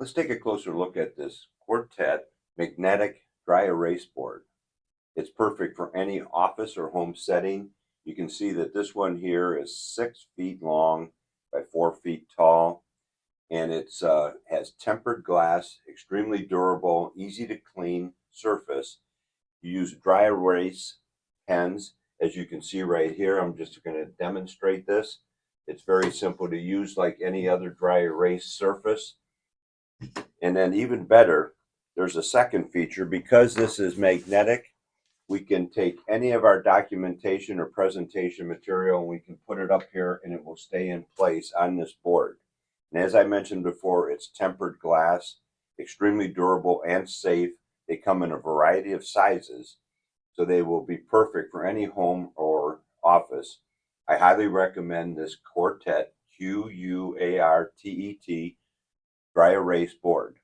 Let's take a closer look at this Quartet magnetic dry erase board. It's perfect for any office or home setting. You can see that this one here is 6 feet long by 4 feet tall, and it's has tempered glass, extremely durable, easy to clean surface. You use dry erase pens, as you can see right here. I'm just going to demonstrate this. It's very simple to use like any other dry erase surface. And then even better, there's a second feature. Because this is magnetic, we can take any of our documentation or presentation material and we can put it up here and it will stay in place on this board. And as I mentioned before, it's tempered glass, extremely durable and safe. They come in a variety of sizes, so they will be perfect for any home or office. I highly recommend this Quartet, Quartet, dry erase board.